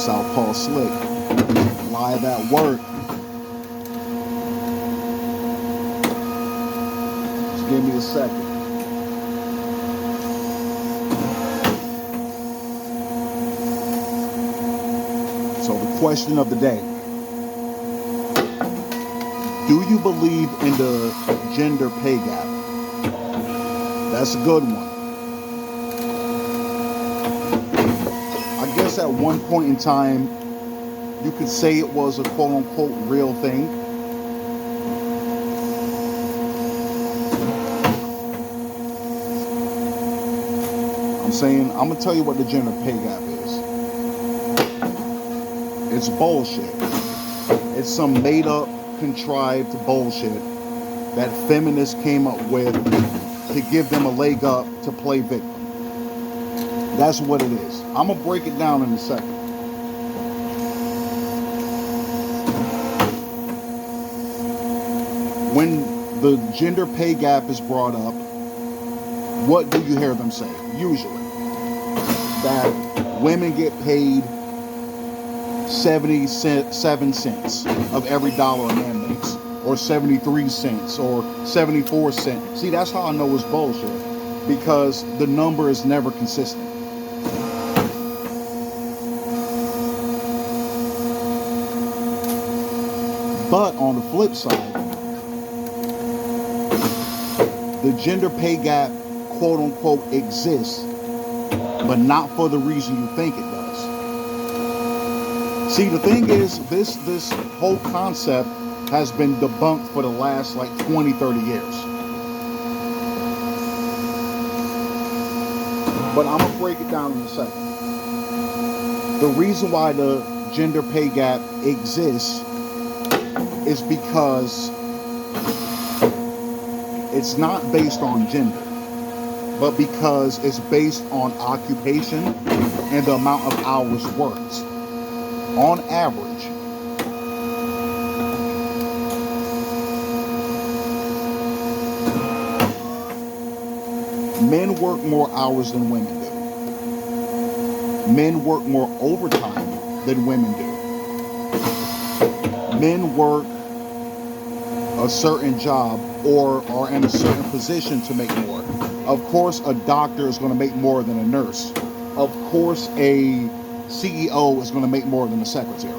Southpaw slick. Live at work. Just give me a second. So the question of the day. Do you believe in the gender pay gap? That's a good one. I guess at one point in time, you could say it was a quote-unquote real thing. I'm going to tell you what the gender pay gap is. It's bullshit. It's some made-up, contrived bullshit that feminists came up with to give them a leg up to play victim. That's what it is. I'm going to break it down in a second. When the gender pay gap is brought up, what do you hear them say? Usually, that women get paid 77 cents of every dollar a man makes, or 73 cents, or 74 cents. See, that's how I know it's bullshit, because the number is never consistent. But on the flip side, the gender pay gap, quote unquote, exists, but not for the reason you think it does. See, the thing is, this whole concept has been debunked for the last like 20, 30 years. But I'm going to break it down in a second. The reason why the gender pay gap exists is because it's not based on gender, but because it's based on occupation and the amount of hours worked. On average, men work more hours than women do. Men work more overtime than women do. Men work a certain job or are in a certain position to make more. Of course, a doctor is going to make more than a nurse. Of course, a CEO is going to make more than a secretary.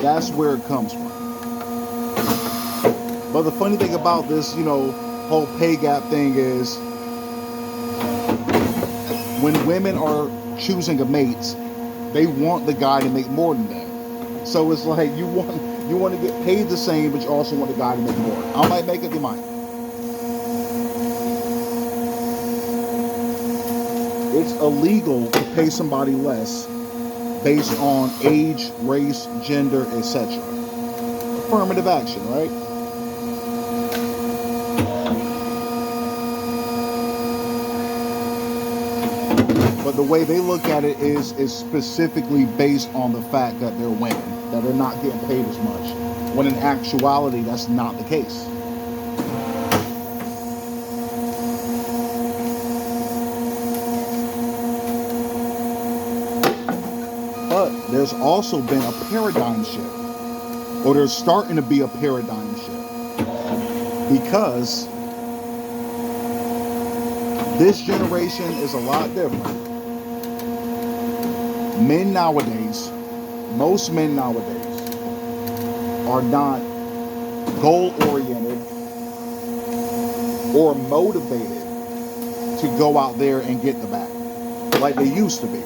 That's where it comes from. But the funny thing about this, whole pay gap thing is when women are choosing a mate, they want the guy to make more than them. So it's like you want to get paid the same, but you also want the guy to make more. I might make up your mind. It's illegal to pay somebody less based on age, race, gender, etc. Affirmative action, right? But the way they look at it is specifically based on the fact that they're women, that they're not getting paid as much, when in actuality, that's not the case. But there's also been a paradigm shift, or there's starting to be a paradigm shift, because this generation is a lot different. Men nowadays, most men nowadays, are not goal-oriented or motivated to go out there and get the bag like they used to be.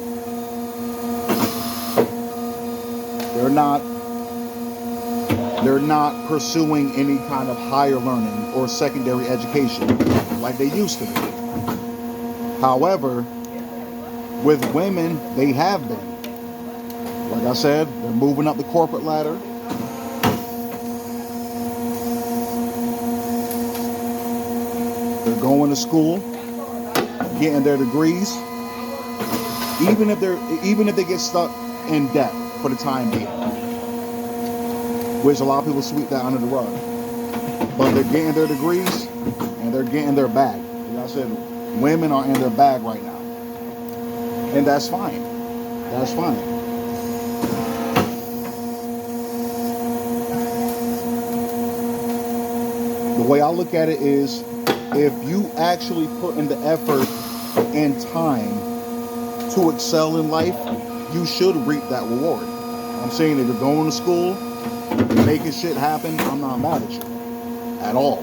They're not pursuing any kind of higher learning or secondary education like they used to be. However, with women, they have been. Like I said, they're moving up the corporate ladder. They're going to school, getting their degrees, even if they get stuck in debt for the time being, which a lot of people sweep that under the rug. but they're getting their degrees and they're getting their bag. Like I said, women are in their bag right now, and that's fine. That's fine. The way I look at it is, if you actually put in the effort and time to excel in life, you should reap that reward. I'm saying, if you're going to school, making shit happen, I'm not mad at you at all.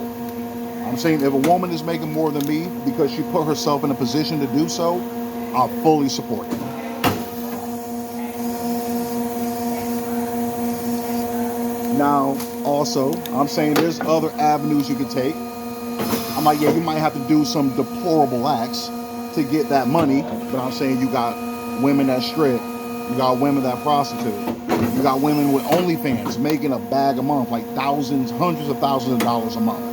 I'm saying, if a woman is making more than me because she put herself in a position to do so, I fully support it. Now, also, I'm saying there's other avenues you could take. I'm like, yeah, you might have to do some deplorable acts to get that money, but I'm saying you got women that strip, you got women that prostitute, you got women with OnlyFans making a bag a month, like thousands, hundreds of thousands of dollars a month.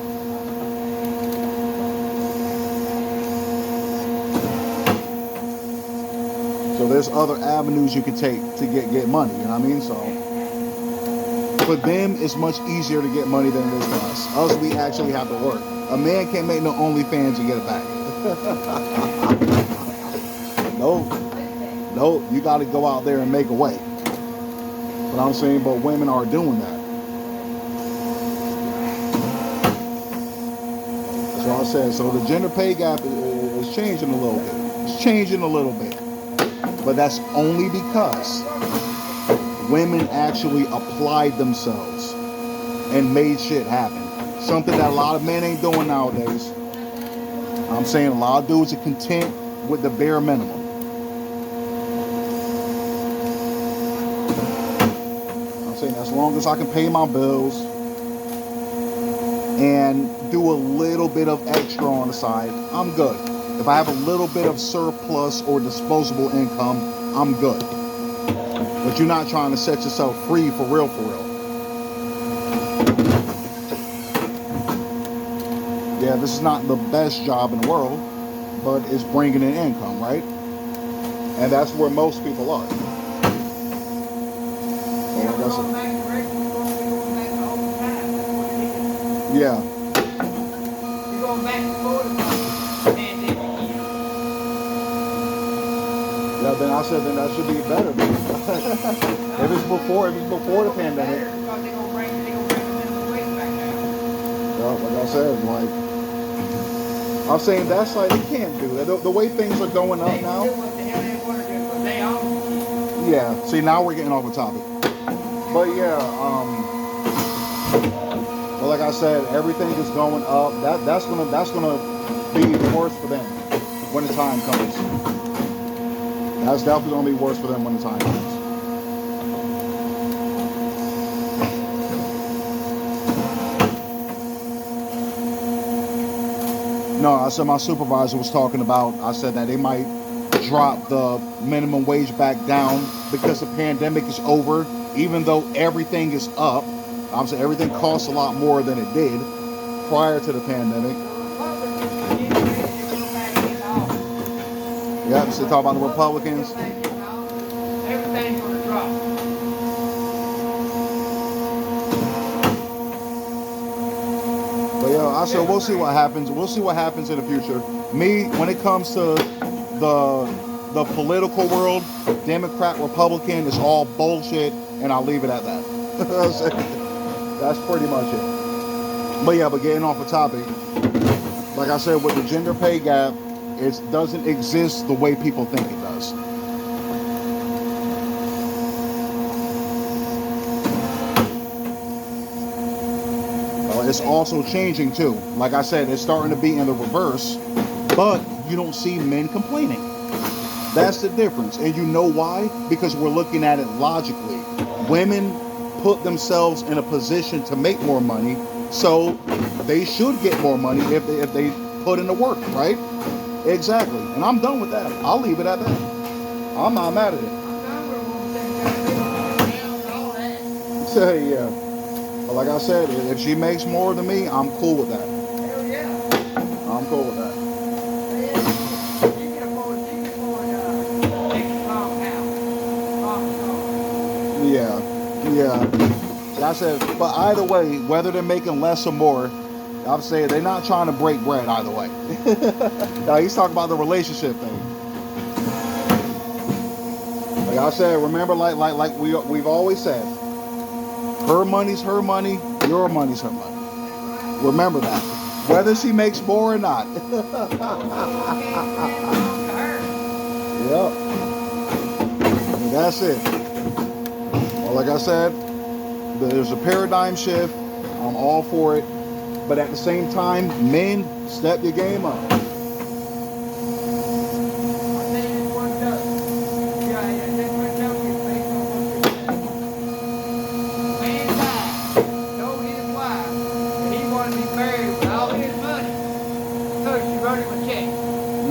So there's other avenues you can take to get money, you know what I mean? So for them, it's much easier to get money than it is for us. Us, we actually have to work. A man can't make no OnlyFans and get it back. No, you got to go out there and make a way. But I'm saying, but women are doing that. That's what I said. So the gender pay gap is changing a little bit. It's changing a little bit. But that's only because women actually applied themselves and made shit happen. Something that a lot of men ain't doing nowadays. I'm saying a lot of dudes are content with the bare minimum. I'm saying, as long as I can pay my bills and do a little bit of extra on the side, I'm good. If I have a little bit of surplus or disposable income, I'm good. But you're not trying to set yourself free for real, for real. Yeah, this is not the best job in the world, but it's bringing in income, right? And that's where most people are. Yeah. You're going back and forth. Yeah, then I said, then that should be better. if it's before the pandemic. They're gonna bring the minimum wage back down. Yeah, like I said, like, I'm saying, that's like, you can't do that. The way things are going up now. They do what the hell they want to do, but they own. Yeah. See, now we're getting off the topic. But yeah, well, like I said, everything is going up. That's gonna be the worst for them when the time comes. That's definitely gonna be worse for them when the time comes. No, I said my supervisor was talking about, I said that they might drop the minimum wage back down because the pandemic is over, even though everything is up. I'm saying everything costs a lot more than it did prior to the pandemic. Yeah, so talk about the Republicans. Everything's going to drop. But yeah, I said we'll see what happens. We'll see what happens in the future. Me, when it comes to the political world, Democrat, Republican, it's all bullshit, and I'll leave it at that. That's pretty much it. But yeah, but getting off the topic, like I said, with the gender pay gap, it doesn't exist the way people think it does. It's also changing too. Like I said, it's starting to be in the reverse, but you don't see men complaining. That's the difference. And you know why? Because we're looking at it logically. Women put themselves in a position to make more money, so they should get more money if they put in the work, right? Exactly. And I'm done with that. I'll leave it at that. I'm not mad at it. Yeah. But like I said, if she makes more than me, I'm cool with that. Hell yeah. I'm cool with that. Yeah. Like I said, but either way, whether they're making less or more, I'm saying they're not trying to break bread either way. Now he's talking about the relationship thing. Like I said, remember, like we've always said, her money's her money, your money's her money. Remember that, whether she makes more or not. Yep. And that's it. Well, like I said, there's a paradigm shift. I'm all for it. But at the same time, men, step your game up.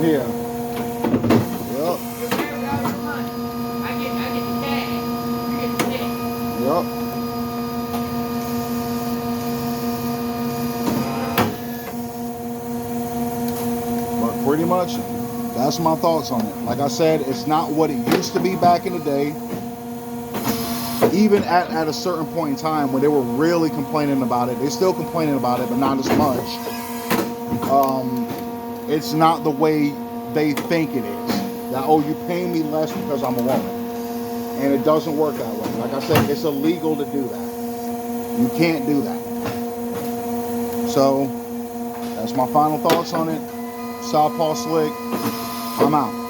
Yeah. Yep. Yep. But pretty much, that's my thoughts on it. Like I said, it's not what it used to be back in the day. Even at a certain point in time when they were really complaining about it, they're still complaining about it, but not as much. It's not the way they think it is. That, oh, you pay me less because I'm a woman. And it doesn't work that way. Like I said, it's illegal to do that. You can't do that. So, that's my final thoughts on it. Southpaw Slick, I'm out.